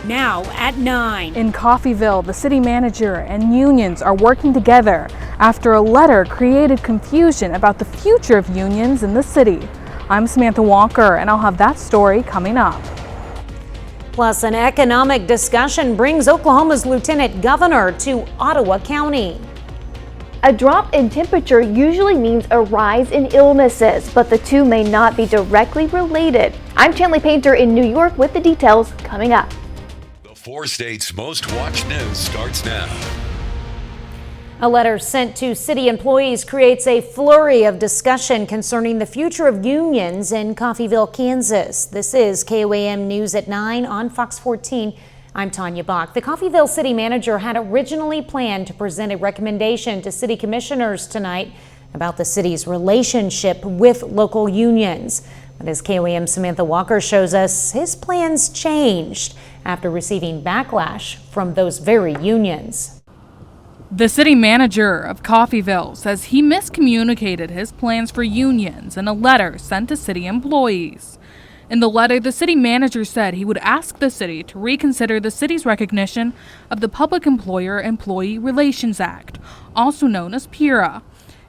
Now at 9. In Coffeyville, the city manager and unions are working together after a letter created confusion about the future of unions in the city. I'm Samantha Walker, and I'll have that story coming up. Plus, an economic discussion brings Oklahoma's lieutenant governor to Ottawa County. A drop in temperature usually means a rise in illnesses, but the two may not be directly related. I'm Chanley Painter in New York with the details coming up. The 4 states' most watched news starts now. A letter sent to city employees creates a flurry of discussion concerning the future of unions in Coffeyville, Kansas. This is KOAM News at 9 on Fox 14. I'm Tanya Bach. The Coffeyville city manager had originally planned to present a recommendation to city commissioners tonight about the city's relationship with local unions. But as KOAM Samantha Walker shows us, his plans changed after receiving backlash from those very unions. The city manager of Coffeyville says he miscommunicated his plans for unions in a letter sent to city employees. In the letter, the city manager said he would ask the city to reconsider the city's recognition of the Public Employer-Employee Relations Act, also known as PERA.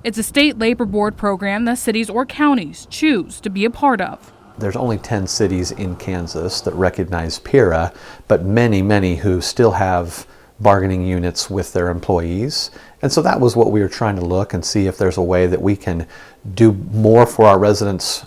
It's a state labor board program that cities or counties choose to be a part of. There's only 10 cities in Kansas that recognize PERA, but many who still have bargaining units with their employees. And so that was what we were trying to look and see if there's a way that we can do more for our residents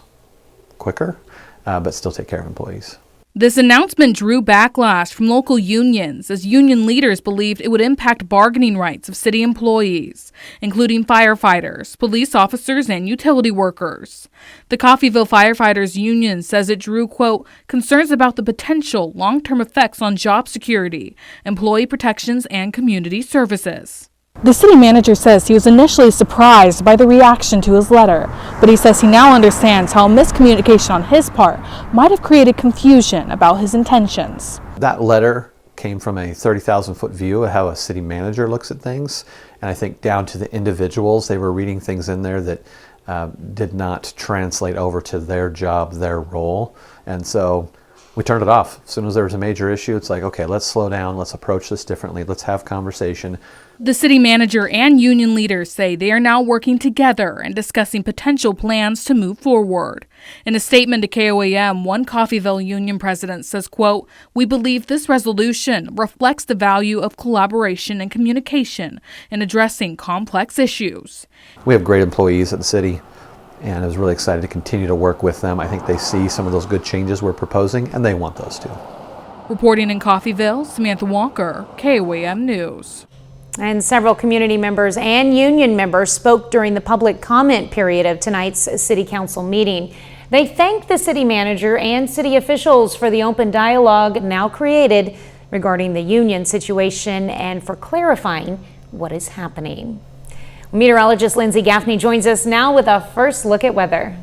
quicker, but still take care of employees. This announcement drew backlash from local unions as union leaders believed it would impact bargaining rights of city employees, including firefighters, police officers, and utility workers. The Coffeyville Firefighters Union says it drew, quote, concerns about the potential long-term effects on job security, employee protections, and community services. The city manager says he was initially surprised by the reaction to his letter, but he says he now understands how miscommunication on his part might have created confusion about his intentions. That letter came from a 30,000-foot view of how a city manager looks at things, and I think down to the individuals, they were reading things in there that did not translate over to their job, their role, and so we turned it off. As soon as there was a major issue, it's like, okay, let's slow down, let's approach this differently, let's have conversation. The city manager and union leaders say they are now working together and discussing potential plans to move forward. In a statement to KOAM, one Coffeyville union president says, quote, we believe this resolution reflects the value of collaboration and communication in addressing complex issues. We have great employees at the city, and I was really excited to continue to work with them. I think they see some of those good changes we're proposing, and they want those too. Reporting in Coffeyville, Samantha Walker, KOAM News. And several community members and union members spoke during the public comment period of tonight's city council meeting. They thanked the city manager and city officials for the open dialogue now created regarding the union situation and for clarifying what is happening. Meteorologist Lindsay Gaffney joins us now with a first look at weather.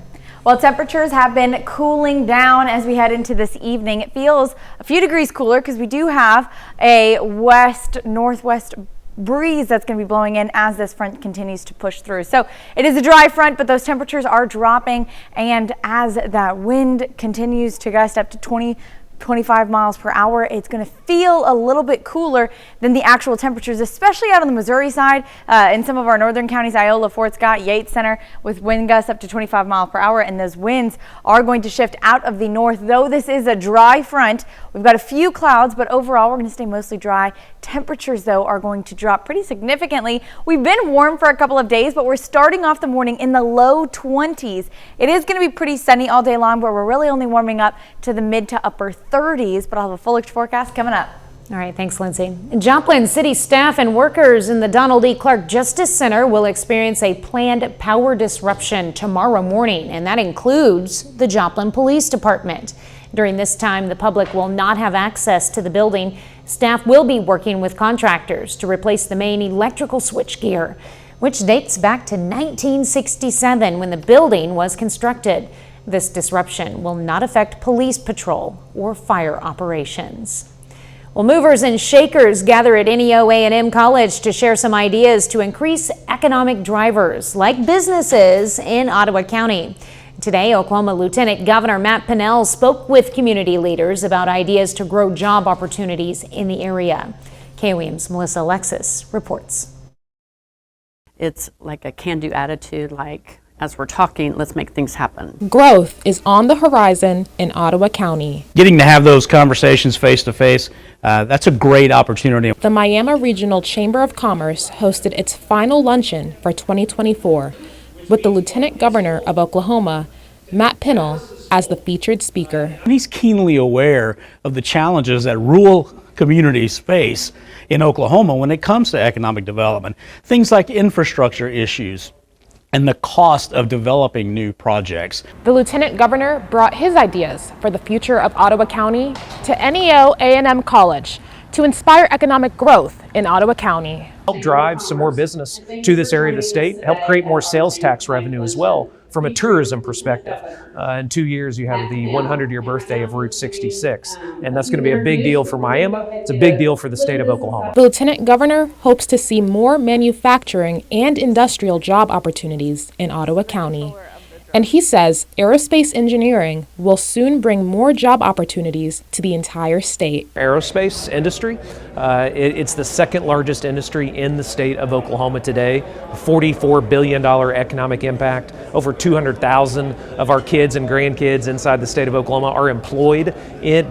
Well, temperatures have been cooling down as we head into this evening. It feels a few degrees cooler because we do have a west-northwest breeze that's going to be blowing in as this front continues to push through. So it is a dry front, but those temperatures are dropping, and as that wind continues to gust up to 25 miles per hour, it's going to feel a little bit cooler than the actual temperatures, especially out on the Missouri side. In some of our northern counties, Iola, Fort Scott, Yates Center, with wind gusts up to 25 miles per hour, and those winds are going to shift out of the north. Though this is a dry front, we've got a few clouds, but overall we're going to stay mostly dry. Temperatures, though, are going to drop pretty significantly. We've been warm for a couple of days, but we're starting off the morning in the low 20s. It is going to be pretty sunny all day long, but we're really only warming up to the mid to upper 30s, but I'll have a full forecast coming up. All right, thanks, Lindsay. Joplin City staff and workers in the Donald E. Clark Justice Center will experience a planned power disruption tomorrow morning, and that includes the Joplin Police Department. During this time, the public will not have access to the building. Staff will be working with contractors to replace the main electrical switchgear, which dates back to 1967 when the building was constructed. This disruption will not affect police patrol or fire operations. Well, movers and shakers gather at NEO A&M College to share some ideas to increase economic drivers like businesses in Ottawa County. Today, Oklahoma Lieutenant Governor Matt Pinnell spoke with community leaders about ideas to grow job opportunities in the area. KOAM's Melissa Alexis reports. It's like a can-do attitude, like, as we're talking, let's make things happen. Growth is on the horizon in Ottawa County. Getting to have those conversations face to face, that's a great opportunity. The Miami Regional Chamber of Commerce hosted its final luncheon for 2024 with the Lieutenant Governor of Oklahoma, Matt Pinnell, as the featured speaker. He's keenly aware of the challenges that rural communities face in Oklahoma when it comes to economic development. Things like infrastructure issues and the cost of developing new projects. The Lieutenant Governor brought his ideas for the future of Ottawa County to NEO A&M College to inspire economic growth in Ottawa County. Help drive some more business to this area of the state, help create more sales tax revenue as well from a tourism perspective. In 2 years, you have the 100-year birthday of Route 66, and that's going to be a big deal for Miami. It's a big deal for the state of Oklahoma. The Lieutenant Governor hopes to see more manufacturing and industrial job opportunities in Ottawa County. And he says aerospace engineering will soon bring more job opportunities to the entire state. Aerospace industry, it's the second largest industry in the state of Oklahoma today. $44 billion economic impact. Over 200,000 of our kids and grandkids inside the state of Oklahoma are employed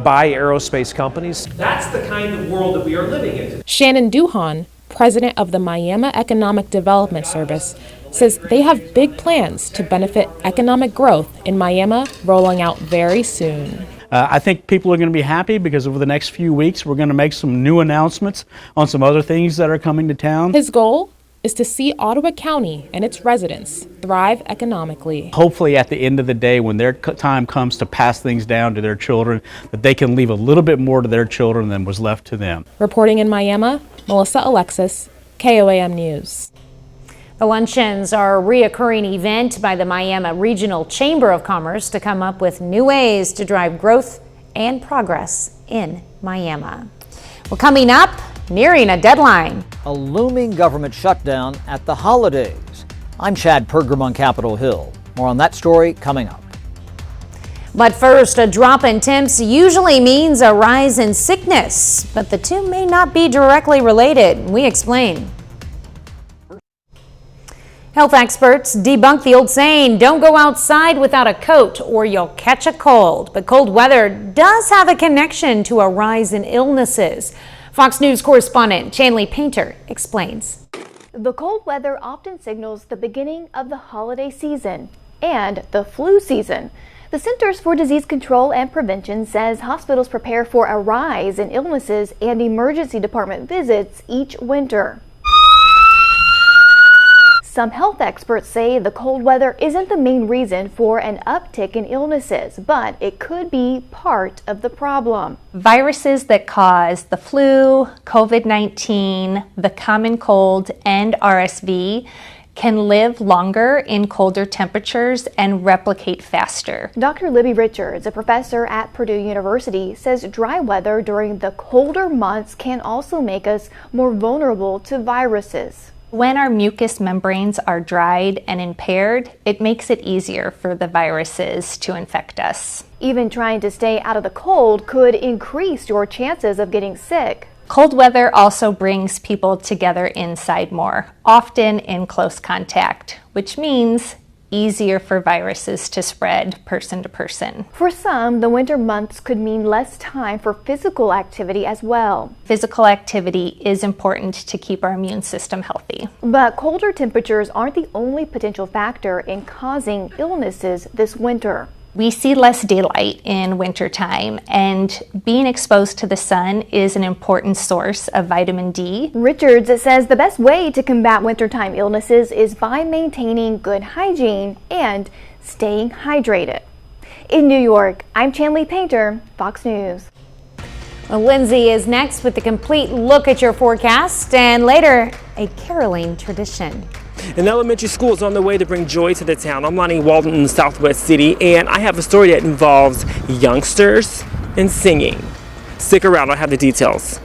by aerospace companies. That's the kind of world that we are living in. Shannon Duhan, president of the Miami Economic Development Service, says they have big plans to benefit economic growth in Miami rolling out very soon. I think people are going to be happy because over the next few weeks we're going to make some new announcements on some other things that are coming to town. His goal is to see Ottawa County and its residents thrive economically. Hopefully at the end of the day, when their time comes to pass things down to their children, that they can leave a little bit more to their children than was left to them. Reporting in Miami, Melissa Alexis, KOAM News. The luncheons are a reoccurring event by the Miami Regional Chamber of Commerce to come up with new ways to drive growth and progress in Miami. Well, coming up, nearing a deadline. A looming government shutdown at the holidays. I'm Chad Pergram on Capitol Hill. More on that story coming up. But first, a drop in temps usually means a rise in sickness, but the two may not be directly related. We explain. Health experts debunk the old saying, don't go outside without a coat or you'll catch a cold. But cold weather does have a connection to a rise in illnesses. Fox News correspondent Chanley Painter explains. The cold weather often signals the beginning of the holiday season and the flu season. The Centers for Disease Control and Prevention says hospitals prepare for a rise in illnesses and emergency department visits each winter. Some health experts say the cold weather isn't the main reason for an uptick in illnesses, but it could be part of the problem. Viruses that cause the flu, COVID-19, the common cold, and RSV can live longer in colder temperatures and replicate faster. Dr. Libby Richards, a professor at Purdue University, says dry weather during the colder months can also make us more vulnerable to viruses. When our mucous membranes are dried and impaired, it makes it easier for the viruses to infect us. Even trying to stay out of the cold could increase your chances of getting sick. Cold weather also brings people together inside more, often in close contact, which means easier for viruses to spread person to person. For some, the winter months could mean less time for physical activity as well. Physical activity is important to keep our immune system healthy. But colder temperatures aren't the only potential factor in causing illnesses this winter. We see less daylight in wintertime, and being exposed to the sun is an important source of vitamin D. Richards says the best way to combat wintertime illnesses is by maintaining good hygiene and staying hydrated. In New York, I'm Chanley Painter, Fox News. Well, Lindsay is next with a complete look at your forecast, and later, a caroling tradition. An elementary school is on the way to bring joy to the town. I'm Lonnie Walden in Southwest City, and I have a story that involves youngsters and singing. Stick around, I'll have the details.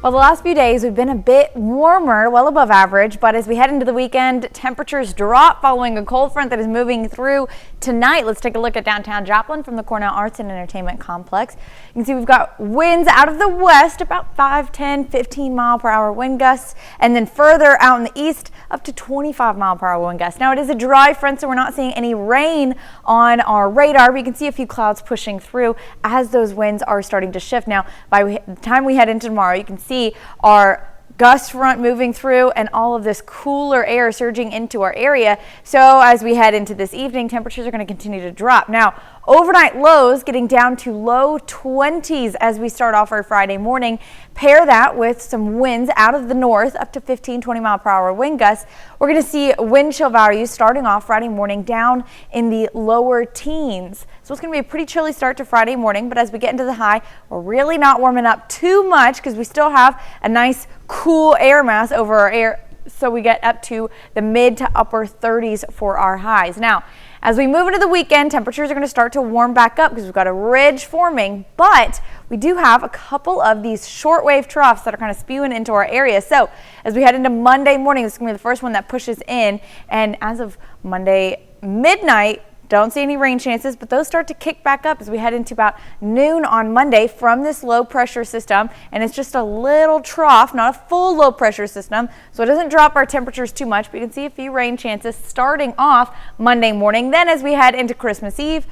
Well, the last few days we've been a bit warmer, well above average, but as we head into the weekend, temperatures drop following a cold front that is moving through tonight. Let's take a look at downtown Joplin from the Cornell Arts and Entertainment Complex. You can see we've got winds out of the west, about 5, 10, 15 mile per hour wind gusts, and then further out in the east, up to 25 mile per hour wind gusts. Now it is a dry front, so we're not seeing any rain on our radar, but you can see a few clouds pushing through as those winds are starting to shift. Now, by the time we head into tomorrow, you can see our gust front moving through and all of this cooler air surging into our area. So as we head into this evening, temperatures are going to continue to drop. Now, overnight lows getting down to low 20s as we start off our Friday morning. Pair that with some winds out of the north up to 15, 20 mile per hour wind gusts. We're going to see wind chill values starting off Friday morning down in the lower teens. So it's going to be a pretty chilly start to Friday morning, but as we get into the high, we're really not warming up too much because we still have a nice cool air mass over our air. So we get up to the mid to upper 30s for our highs. Now, as we move into the weekend, temperatures are going to start to warm back up because we've got a ridge forming, but we do have a couple of these shortwave troughs that are kind of spewing into our area. So as we head into Monday morning, this is going to be the first one that pushes in, and as of Monday midnight, don't see any rain chances, but those start to kick back up as we head into about noon on Monday from this low pressure system. And it's just a little trough, not a full low pressure system, so it doesn't drop our temperatures too much, but you can see a few rain chances starting off Monday morning. Then as we head into Christmas Eve,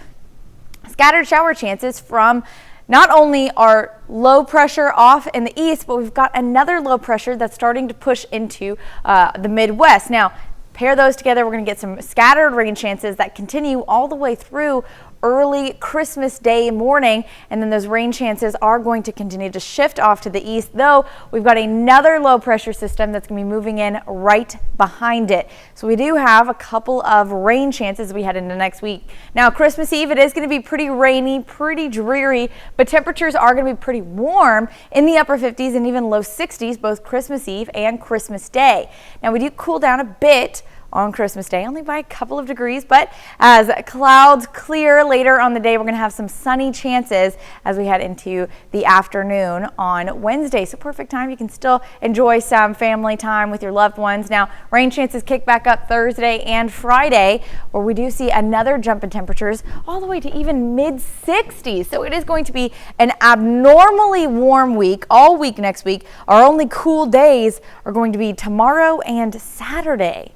scattered shower chances from not only our low pressure off in the east, but we've got another low pressure that's starting to push into the Midwest. Now, pair those together, we're going to get some scattered rain chances that continue all the way through early Christmas Day morning, and then those rain chances are going to continue to shift off to the east, though we've got another low pressure system that's going to be moving in right behind it. So we do have a couple of rain chances as we head into next week. Now, Christmas Eve, it is going to be pretty rainy, pretty dreary, but temperatures are going to be pretty warm in the upper 50s and even low 60s, both Christmas Eve and Christmas Day. Now, we do cool down a bit on Christmas Day, only by a couple of degrees, but as clouds clear later on the day, we're going to have some sunny chances as we head into the afternoon on Wednesday. So perfect time. You can still enjoy some family time with your loved ones. Now, rain chances kick back up Thursday and Friday, where we do see another jump in temperatures all the way to even mid 60s. So it is going to be an abnormally warm week all week next week. Our only cool days are going to be tomorrow and Saturday.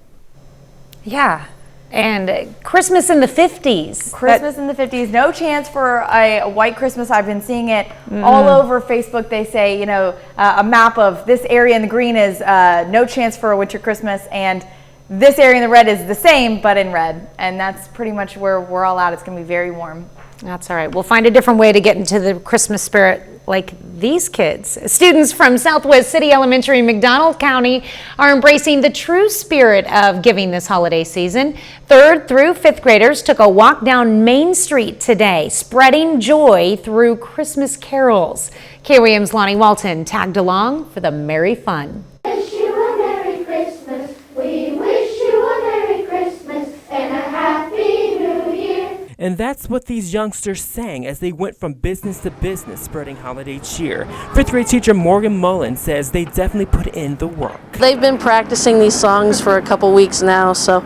Yeah, and Christmas in the 50s. Christmas in the 50s. No chance for a white Christmas. I've been seeing it all over Facebook. They say, you know, a map of this area in the green is no chance for a winter Christmas, and this area in the red is the same, but in red. And that's pretty much where we're all at. It's going to be very warm. That's all right. We'll find a different way to get into the Christmas spirit like these kids. Students from Southwest City Elementary in McDonald County are embracing the true spirit of giving this holiday season. 3rd through 5th graders took a walk down Main Street today, spreading joy through Christmas carols. KREM's Lonnie Walton tagged along for the merry fun. Wish you a Merry Christmas. We wish you a Merry Christmas and a Happy New Year. And that's what these youngsters sang as they went from business to business, spreading holiday cheer. 5th grade teacher Morgan Mullen says they definitely put in the work. They've been practicing these songs for a couple weeks now, so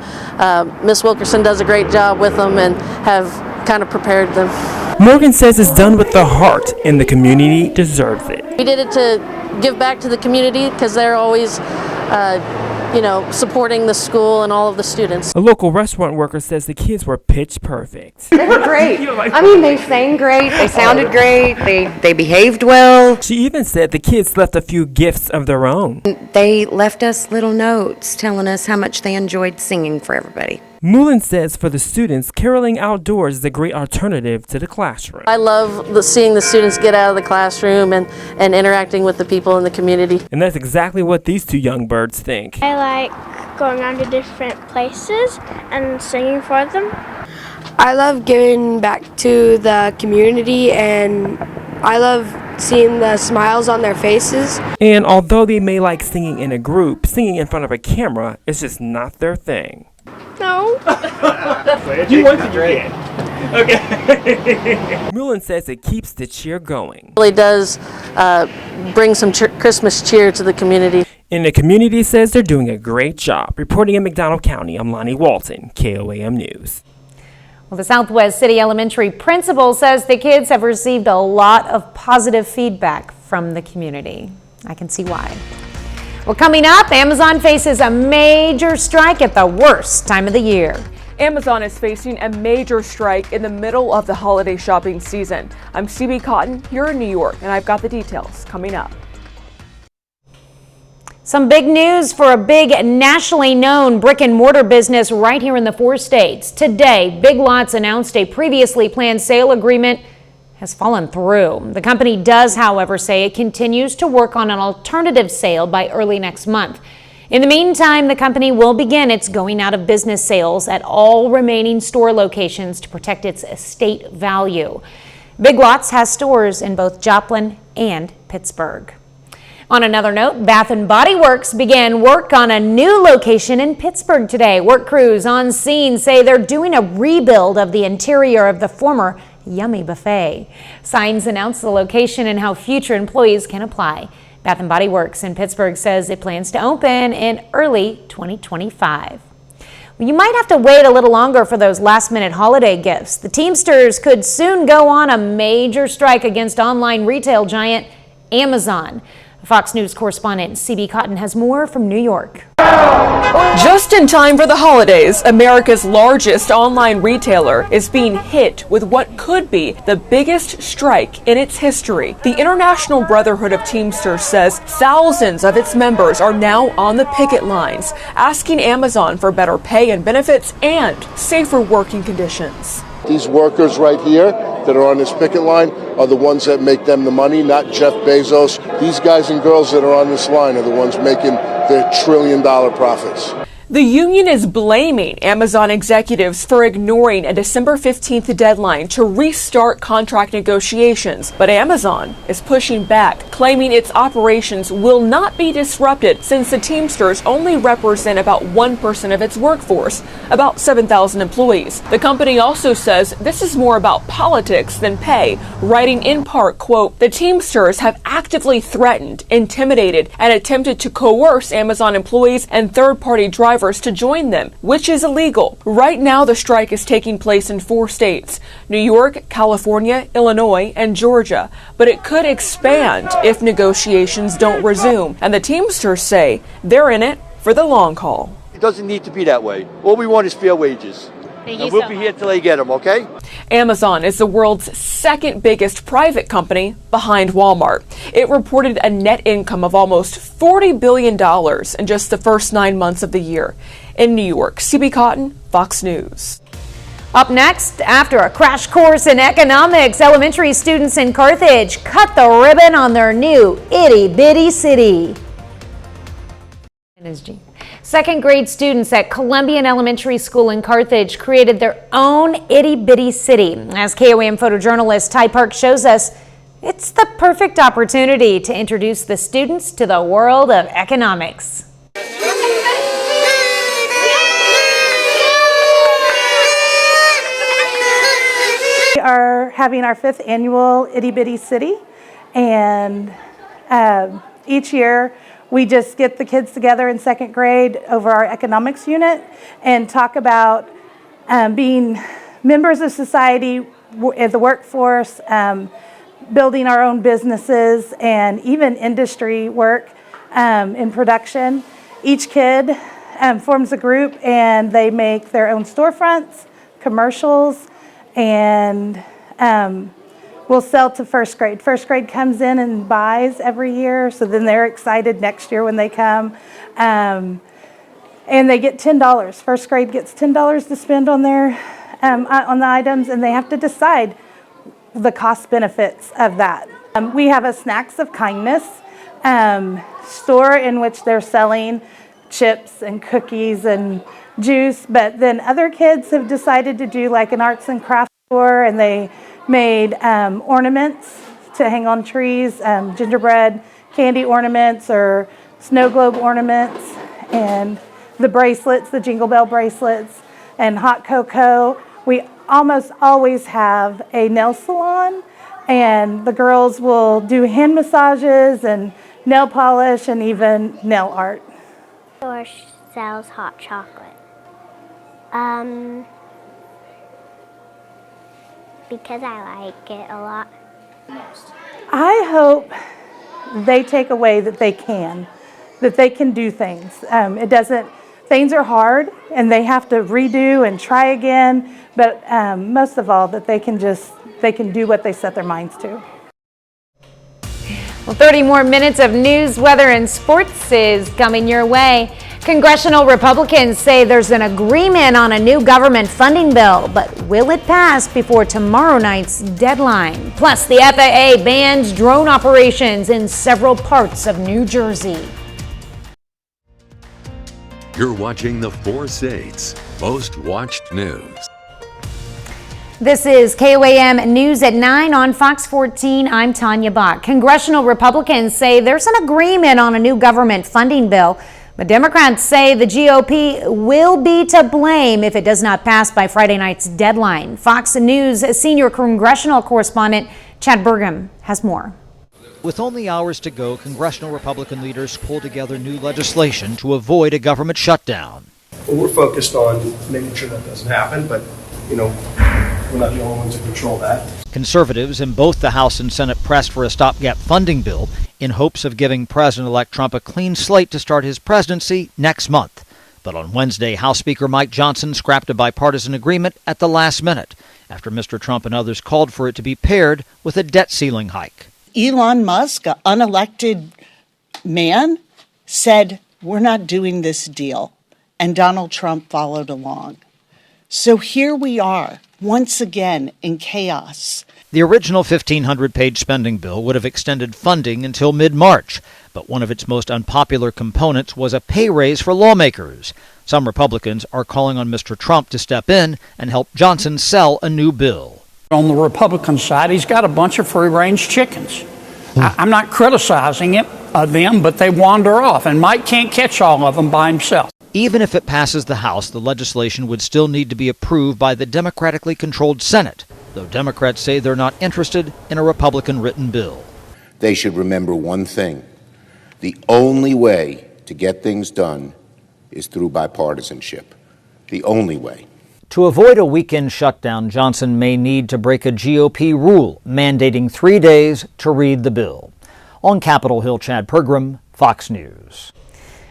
Miss Wilkerson does a great job with them and have kind of prepared them. Morgan says it's done with the heart, and the community deserves it. We did it to give back to the community because they're always supporting the school and all of the students. A local restaurant worker says the kids were pitch perfect. They were great. I mean, they sang great, they sounded great, they behaved well. She even said the kids left a few gifts of their own. They left us little notes telling us how much they enjoyed singing for everybody. Mullen says for the students, caroling outdoors is a great alternative to the classroom. I love seeing the students get out of the classroom and interacting with the people in the community. And that's exactly what these two young birds think. I like going around to different places and singing for them. I love giving back to the community, and I love seeing the smiles on their faces. And although they may like singing in a group, singing in front of a camera is just not their thing. No. You want to, you can. Okay. Mullen says it keeps the cheer going. It really does bring some Christmas cheer to the community. And the community says they're doing a great job. Reporting in McDonald County, I'm Lonnie Walton, KOAM News. Well, the Southwest City Elementary principal says the kids have received a lot of positive feedback from the community. I can see why. Well, coming up, Amazon faces a major strike at the worst time of the year. Amazon is facing a major strike in the middle of the holiday shopping season. I'm CB Cotton here in New York, and I've got the details coming up. Some big news for a big nationally known brick and mortar business right here in the 4 states. Today, Big Lots announced a previously planned sale agreement has fallen through. The company does, however, say it continues to work on an alternative sale by early next month. In the meantime, the company will begin its going out of business sales at all remaining store locations to protect its estate value. Big Lots has stores in both Joplin and Pittsburgh. On another note, Bath & Body Works began work on a new location in Pittsburgh today. Work crews on scene say they're doing a rebuild of the interior of the former Yummy Buffet. Signs announce the location and how future employees can apply. Bath & Body Works in Pittsburgh says it plans to open in early 2025. Well, you might have to wait a little longer for those last-minute holiday gifts. The Teamsters could soon go on a major strike against online retail giant Amazon. Fox News correspondent CB Cotton has more from New York. Just in time for the holidays, America's largest online retailer is being hit with what could be the biggest strike in its history. The International Brotherhood of Teamsters says thousands of its members are now on the picket lines, asking Amazon for better pay and benefits and safer working conditions. These workers right here that are on this picket line are the ones that make them the money, not Jeff Bezos. These guys and girls that are on this line are the ones making their trillion-dollar profits. The union is blaming Amazon executives for ignoring a December 15th deadline to restart contract negotiations. But Amazon is pushing back, claiming its operations will not be disrupted since the Teamsters only represent about 1% of its workforce, about 7,000 employees. The company also says this is more about politics than pay, writing in part, quote, "The Teamsters have actively threatened, intimidated, and attempted to coerce Amazon employees and third-party drivers to join them, which is illegal." Right now, the strike is taking place in 4 states, New York, California, Illinois, and Georgia. But it could expand if negotiations don't resume. And the Teamsters say they're in it for the long haul. It doesn't need to be that way. All we want is fair wages. And we'll be here till they get them, okay? Amazon is the world's second biggest private company behind Walmart. It reported a net income of almost $40 billion in just the first 9 months of the year. In New York, CB Cotton, Fox News. Up next, after a crash course in economics, elementary students in Carthage cut the ribbon on their new itty-bitty city. Second grade students at Columbian Elementary School in Carthage created their own itty-bitty city. As KOAM photojournalist Ty Park shows us, it's the perfect opportunity to introduce the students to the world of economics. We are having our 5th annual Itty Bitty City, and each year we just get the kids together in 2nd grade over our economics unit and talk about being members of society, the workforce, building our own businesses, and even industry work in production. Each kid forms a group and they make their own storefronts, commercials, and we'll sell to 1st grade. 1st grade comes in and buys every year, so then they're excited next year when they come. And they get $10. 1st grade gets $10 to spend on their on the items, and they have to decide the cost benefits of that. We have a Snacks of Kindness store in which they're selling chips and cookies and juice, but then other kids have decided to do like an arts and crafts store, and they made ornaments to hang on trees, gingerbread candy ornaments or snow globe ornaments, and the bracelets, the Jingle Bell bracelets, and hot cocoa. We almost always have a nail salon, and the girls will do hand massages and nail polish and even nail art. Or sells hot chocolate. Because I like it a lot. I hope they take away that they can do things. Things are hard and they have to redo and try again, but most of all that they can do what they set their minds to. Well, 30 more minutes of news, weather, and sports is coming your way. Congressional Republicans say there's an agreement on a new government funding bill, but will it pass before tomorrow night's deadline? Plus, the FAA bans drone operations in several parts of New Jersey. You're watching the Four States most watched news. This is KOAM News at 9 on Fox 14. I'm Tanya Bach. Congressional Republicans say there's an agreement on a new government funding bill, but Democrats say the GOP will be to blame if it does not pass by Friday night's deadline. Fox News senior congressional correspondent Chad Burgum has more. With only hours to go, congressional Republican leaders pulled together new legislation to avoid a government shutdown. Well, we're focused on making sure that doesn't happen, but, we're not the only ones who control that. Conservatives in both the House and Senate pressed for a stopgap funding bill in hopes of giving President-elect Trump a clean slate to start his presidency next month. But on Wednesday, House Speaker Mike Johnson scrapped a bipartisan agreement at the last minute after Mr. Trump and others called for it to be paired with a debt ceiling hike. Elon Musk, an unelected man, said, "We're not doing this deal." And Donald Trump followed along. So here we are, once again, in chaos. The original 1,500-page spending bill would have extended funding until mid-March, but one of its most unpopular components was a pay raise for lawmakers. Some Republicans are calling on Mr. Trump to step in and help Johnson sell a new bill. On the Republican side, he's got a bunch of free-range chickens. I'm not criticizing them, but they wander off, and Mike can't catch all of them by himself. Even if it passes the House, the legislation would still need to be approved by the Democratically controlled Senate, though Democrats say they're not interested in a Republican-written bill. They should remember one thing. The only way to get things done is through bipartisanship. The only way. To avoid a weekend shutdown, Johnson may need to break a GOP rule mandating 3 days to read the bill. On Capitol Hill, Chad Pergram, Fox News.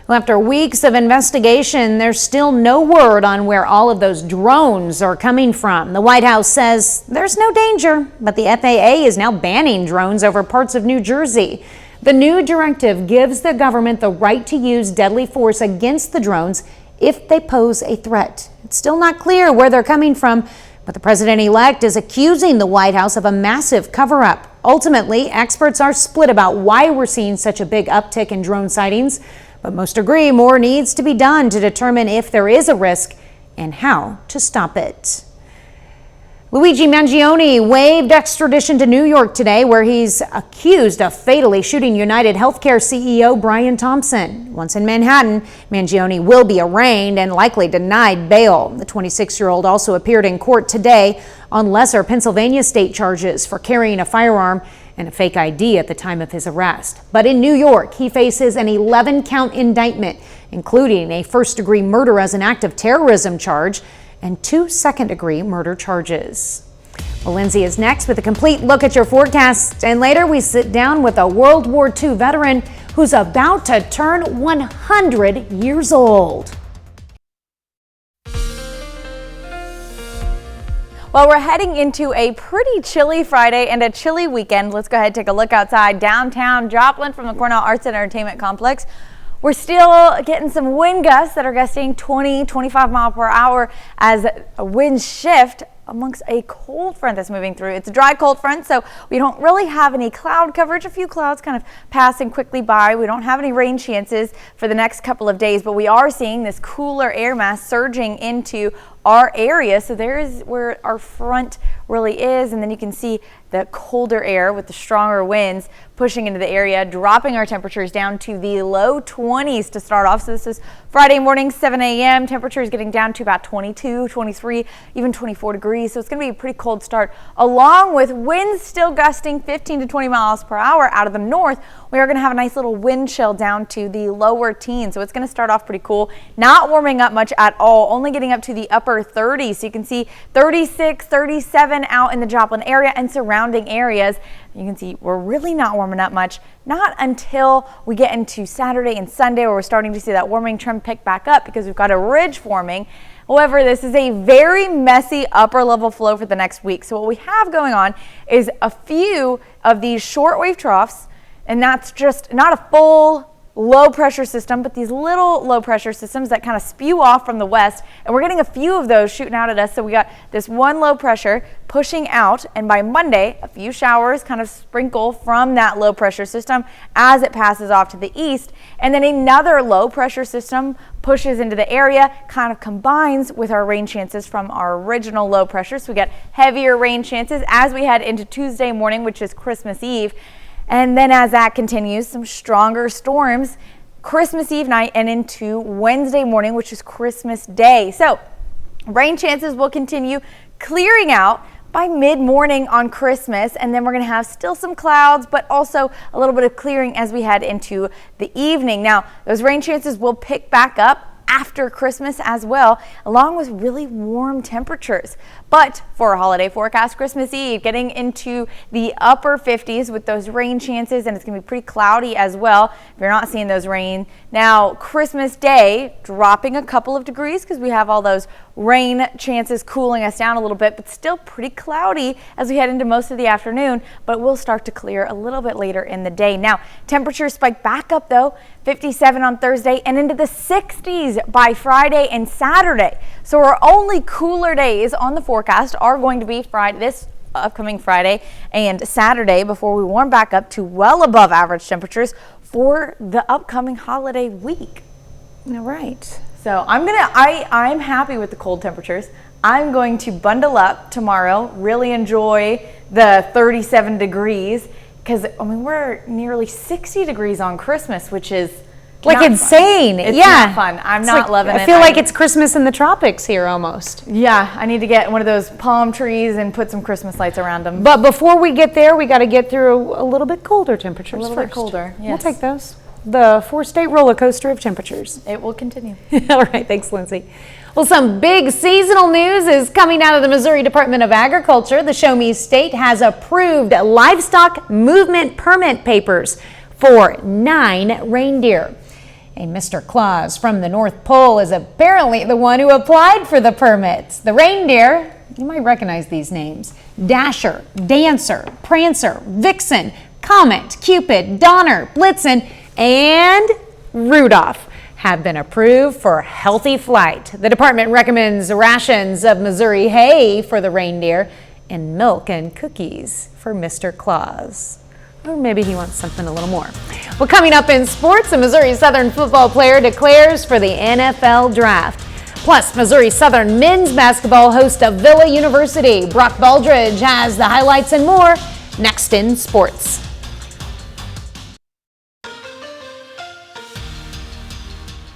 Well, after weeks of investigation, there's still no word on where all of those drones are coming from. The White House says there's no danger, but the FAA is now banning drones over parts of New Jersey. The new directive gives the government the right to use deadly force against the drones if they pose a threat. It's still not clear where they're coming from, but the president-elect is accusing the White House of a massive cover-up. Ultimately, experts are split about why we're seeing such a big uptick in drone sightings. But most agree more needs to be done to determine if there is a risk and how to stop it. Luigi Mangione waived extradition to New York today, where he's accused of fatally shooting United Healthcare CEO Brian Thompson. Once in Manhattan, Mangione will be arraigned and likely denied bail. The 26-year-old also appeared in court today on lesser Pennsylvania state charges for carrying a firearm and a fake ID at the time of his arrest. But in New York, he faces an 11-count indictment, including a first-degree murder as an act of terrorism charge and 2 second-degree murder charges. Well, Lindsay is next with a complete look at your forecast, and later we sit down with a World War II veteran who's about to turn 100 years old. Well, we're heading into a pretty chilly Friday and a chilly weekend. Let's go ahead and take a look outside downtown Joplin from the Cornell Arts and Entertainment Complex. We're still getting some wind gusts that are gusting 20, 25 miles per hour as winds shift amongst a cold front that's moving through. It's a dry cold front, so we don't really have any cloud coverage. A few clouds kind of passing quickly by. We don't have any rain chances for the next couple of days, but we are seeing this cooler air mass surging into our area. So there is where our front really is. And then you can see the colder air with the stronger winds pushing into the area, dropping our temperatures down to the low 20s to start off. So this is Friday morning, 7 a.m. Temperatures getting down to about 22, 23, even 24 degrees. So it's going to be a pretty cold start, along with winds still gusting 15 to 20 miles per hour out of the north. We are going to have a nice little wind chill down to the lower teens. So it's going to start off pretty cool, not warming up much at all, only getting up to the upper 30s. So you can see 36, 37 out in the Joplin area and surrounding areas. You can see we're really not warming up much, not until we get into Saturday and Sunday, where we're starting to see that warming trend pick back up because we've got a ridge forming. However, this is a very messy upper level flow for the next week. So what we have going on is a few of these shortwave troughs, and that's just not a full low pressure system, but these little low pressure systems that kind of spew off from the west, and we're getting a few of those shooting out at us. So we got this one low pressure pushing out, and by Monday a few showers kind of sprinkle from that low pressure system as it passes off to the east, and then another low pressure system pushes into the area, kind of combines with our rain chances from our original low pressure. So we get heavier rain chances as we head into Tuesday morning, which is Christmas Eve. And then as that continues, some stronger storms Christmas Eve night and into Wednesday morning, which is Christmas Day. So rain chances will continue clearing out by mid-morning on Christmas, and then we're going to have still some clouds, but also a little bit of clearing as we head into the evening. Now, those rain chances will pick back up after Christmas as well, along with really warm temperatures. But for a holiday forecast, Christmas Eve getting into the upper 50s with those rain chances, and it's going to be pretty cloudy as well if you're not seeing those rain. Now, Christmas Day dropping a couple of degrees because we have all those rain chances cooling us down a little bit, but still pretty cloudy as we head into most of the afternoon, but we'll start to clear a little bit later in the day. Now, temperatures spike back up though, 57 on Thursday and into the 60s by Friday and Saturday. So our only cooler days on the forecast are going to be this upcoming Friday and Saturday before we warm back up to well above average temperatures for the upcoming holiday week. All right. So I'm happy with the cold temperatures. I'm going to bundle up tomorrow, really enjoy the 37 degrees because I mean we're nearly 60 degrees on Christmas, which is like insane. It's yeah, not fun. I'm not loving it. I feel like it's Christmas in the tropics here almost. Yeah, I need to get one of those palm trees and put some Christmas lights around them. But before we get there, we got to get through a little bit colder temperatures. A little bit colder. Yes. We'll take those. The 4-state roller coaster of temperatures. It will continue. All right, thanks, Lindsay. Well, some big seasonal news is coming out of the Missouri Department of Agriculture. The Show Me State has approved livestock movement permit papers for 9 reindeer. And Mr. Claus from the North Pole is apparently the one who applied for the permits. The reindeer, you might recognize these names: Dasher, Dancer, Prancer, Vixen, Comet, Cupid, Donner, Blitzen, and Rudolph have been approved for healthy flight. The department recommends rations of Missouri hay for the reindeer and milk and cookies for Mr. Claus. Or maybe he wants something a little more. Well, coming up in sports, a Missouri Southern football player declares for the NFL draft. Plus, Missouri Southern men's basketball host of Villa University. Brock Baldridge has the highlights and more next in sports.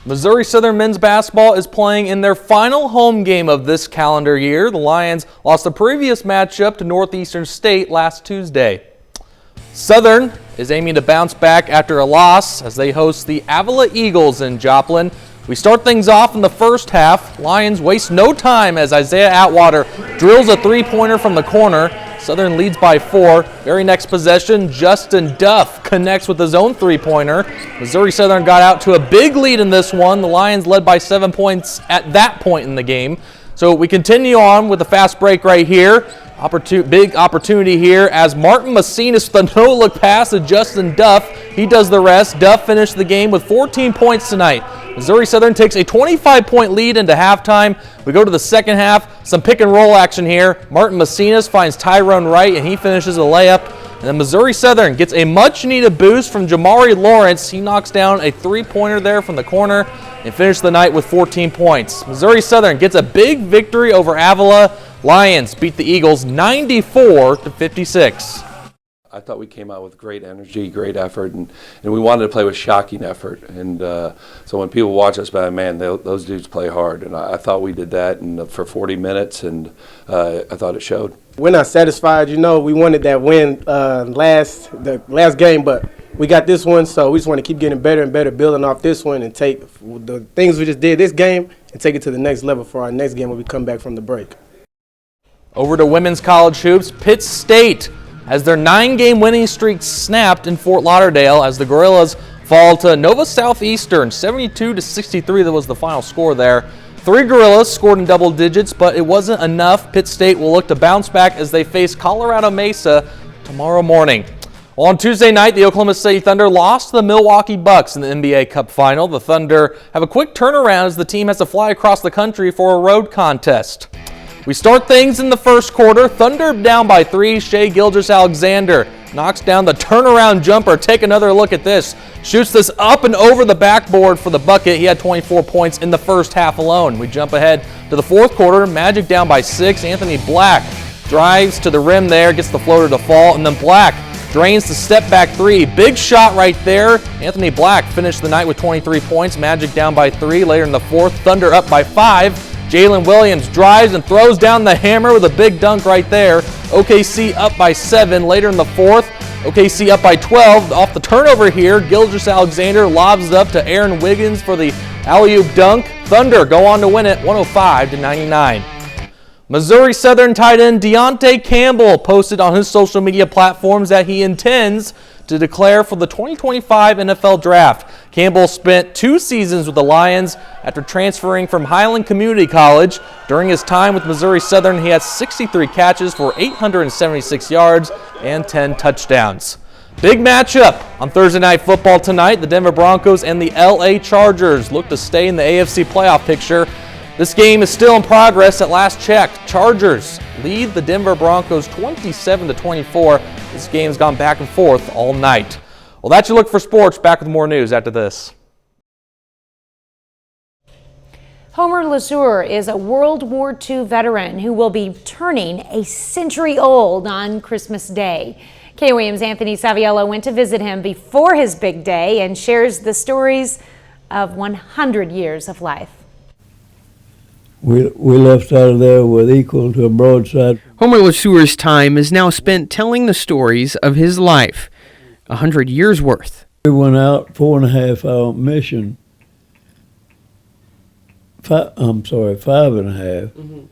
Missouri Southern men's basketball is playing in their final home game of this calendar year. The Lions lost the previous matchup to Northeastern State last Tuesday. Southern is aiming to bounce back after a loss as they host the Avila Eagles in Joplin. We start things off in the first half. Lions waste no time as Isaiah Atwater drills a three-pointer from the corner. Southern leads by 4. Very next possession, Justin Duff connects with his own three-pointer. Missouri Southern got out to a big lead in this one. The Lions led by 7 points at that point in the game. So we continue on with the fast break right here. Big opportunity here as Martin Macinas with a no-look pass to Justin Duff. He does the rest. Duff finished the game with 14 points tonight. Missouri Southern takes a 25-point lead into halftime. We go to the second half. Some pick-and-roll action here. Martin Macinas finds Tyrone Wright, and he finishes a layup. And then Missouri Southern gets a much-needed boost from Jamari Lawrence. He knocks down a three-pointer there from the corner and finished the night with 14 points. Missouri Southern gets a big victory over Avila. Lions beat the Eagles 94-56. I thought we came out with great energy, great effort, and we wanted to play with shocking effort. And so when people watch us, man, those dudes play hard. And I thought we did that for 40 minutes, and I thought it showed. We're not satisfied. You know, we wanted that win the last game, but we got this one, so we just want to keep getting better and better, building off this one, and take the things we just did this game and take it to the next level for our next game when we come back from the break. Over to women's college hoops, Pitt State has their 9-game winning streak snapped in Fort Lauderdale as the Gorillas fall to Nova Southeastern 72-63. That was the final score there. 3 Gorillas scored in double digits, but it wasn't enough. Pitt State will look to bounce back as they face Colorado Mesa tomorrow morning. Well, on Tuesday night, the Oklahoma City Thunder lost to the Milwaukee Bucks in the NBA Cup Final. The Thunder have a quick turnaround as the team has to fly across the country for a road contest. We start things in the first quarter. Thunder down by 3. Shai Gilgeous-Alexander knocks down the turnaround jumper. Take another look at this. Shoots this up and over the backboard for the bucket. He had 24 points in the first half alone. We jump ahead to the fourth quarter. Magic down by 6. Anthony Black drives to the rim there, gets the floater to fall, and then Black drains the step back 3. Big shot right there. Anthony Black finished the night with 23 points. Magic down by 3. Later in the fourth, Thunder up by 5. Jalen Williams drives and throws down the hammer with a big dunk right there. OKC up by 7. Later in the fourth, OKC up by 12. Off the turnover here, Gilgeous-Alexander lobs it up to Aaron Wiggins for the alley-oop dunk. Thunder go on to win it 105-99. Missouri Southern tight end Deontay Campbell posted on his social media platforms that he intends to declare for the 2025 NFL Draft. Campbell spent 2 seasons with the Lions after transferring from Highland Community College. During his time with Missouri Southern, he had 63 catches for 876 yards and 10 touchdowns. Big matchup on Thursday Night Football tonight. The Denver Broncos and the LA Chargers look to stay in the AFC playoff picture. This game is still in progress at last check. Chargers lead the Denver Broncos 27-24. This game's gone back and forth all night. Well, that's your look for sports. Back with more news after this. Homer LeSueur is a World War II veteran who will be turning a century old on Christmas Day. KOAM's Anthony Saviello went to visit him before his big day and shares the stories of 100 years of life. We left out of there with equal to a broadside. Homer LeSueur's time is now spent telling the stories of his life, 100 years worth. We went out 4.5-hour mission. 5.5. Mm-hmm.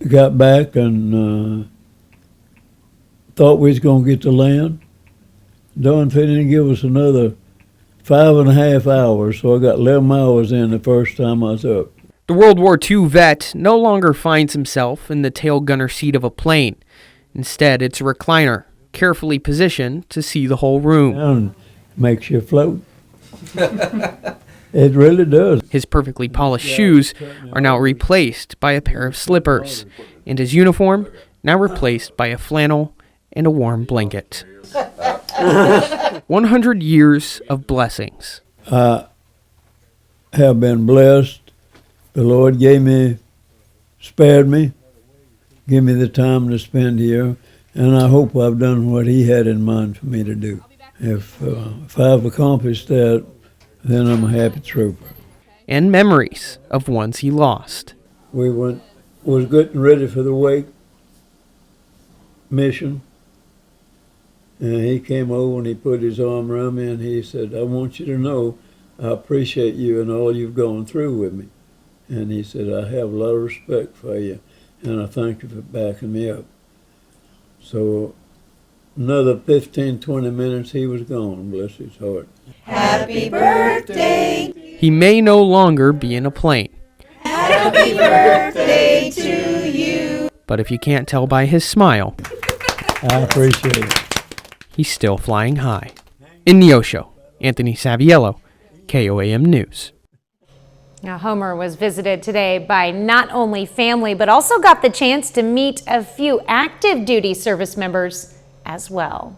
Got back and thought we was going to get to land. Darn if they didn't give us another 5.5 hours, so I got 11 hours in the first time I was up. The World War II vet no longer finds himself in the tail gunner seat of a plane. Instead, it's a recliner, carefully positioned to see the whole room. And makes you float. It really does. His perfectly polished shoes are now replaced by a pair of slippers, and his uniform now replaced by a flannel and a warm blanket. 100 years of blessings. I have been blessed. The Lord spared me, gave me the time to spend here, and I hope I've done what He had in mind for me to do. If I've accomplished that, then I'm a happy trooper. And memories of ones he lost. We was getting ready for the wake mission. And he came over and he put his arm around me and he said, I want you to know I appreciate you and all you've gone through with me. And he said, I have a lot of respect for you and I thank you for backing me up. So another 15, 20 minutes he was gone, bless his heart. Happy birthday. He may no longer be in a plane. Happy birthday to you. But if you can't tell by his smile, I appreciate it. He's still flying high. In Neosho, Anthony Saviello, KOAM News. Now, Homer was visited today by not only family, but also got the chance to meet a few active duty service members as well.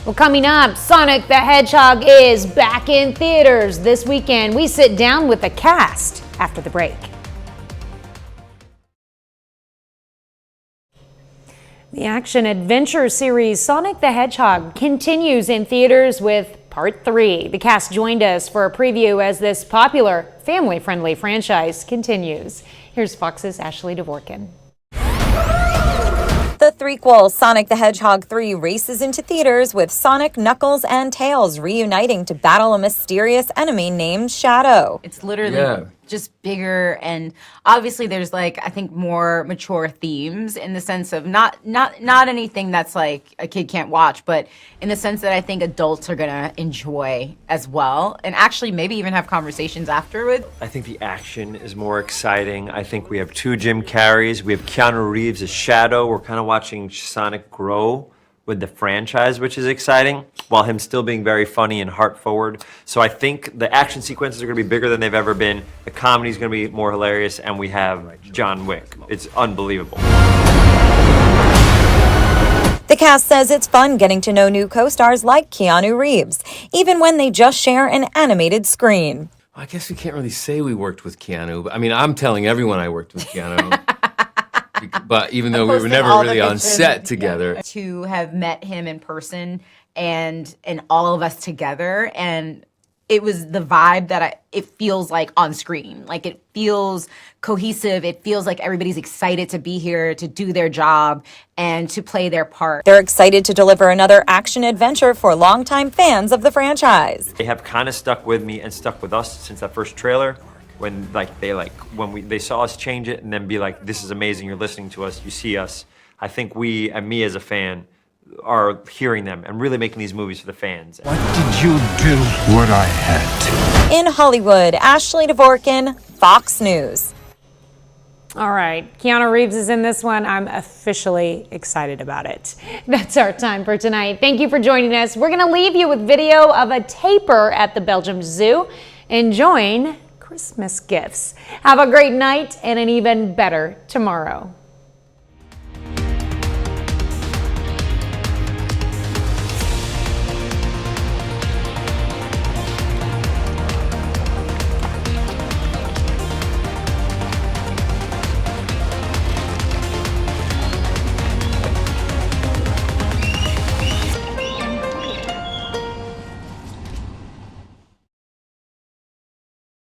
Well, coming up, Sonic the Hedgehog is back in theaters this weekend. We sit down with the cast after the break. The action-adventure series Sonic the Hedgehog continues in theaters with Part 3. The cast joined us for a preview as this popular, family-friendly franchise continues. Here's Fox's Ashley Dvorkin. The threequel, Sonic the Hedgehog 3, races into theaters with Sonic, Knuckles, and Tails reuniting to battle a mysterious enemy named Shadow. It's literally just bigger, and obviously there's like, I think, more mature themes in the sense of not anything that's like a kid can't watch, but in the sense that I think adults are gonna enjoy as well, and actually maybe even have conversations afterward. I think the action is more exciting. I think we have 2 Jim Carreys. We have Keanu Reeves as Shadow. We're kind of watching Sonic grow with the franchise, which is exciting, while him still being very funny and heart forward. So I think the action sequences are gonna be bigger than they've ever been. The comedy's gonna be more hilarious, and we have John Wick. It's unbelievable. The cast says it's fun getting to know new co-stars like Keanu Reeves, even when they just share an animated screen. I guess we can't really say we worked with Keanu, but I mean, I'm telling everyone I worked with Keanu. But even though we were never really on set together. To have met him in person and all of us together, and it was the vibe that it feels like on screen. Like, it feels cohesive. It feels like everybody's excited to be here, to do their job, and to play their part. They're excited to deliver another action adventure for longtime fans of the franchise. They have kind of stuck with me and stuck with us since that first trailer. When they saw us change it and then be like, this is amazing, you're listening to us, you see us. I think we, and me as a fan, are hearing them and really making these movies for the fans. What did you do? What I had to. In Hollywood, Ashley Dvorkin, Fox News. All right, Keanu Reeves is in this one. I'm officially excited about it. That's our time for tonight. Thank you for joining us. We're going to leave you with video of a tapir at the Belgium Zoo enjoying Christmas gifts. Have a great night and an even better tomorrow.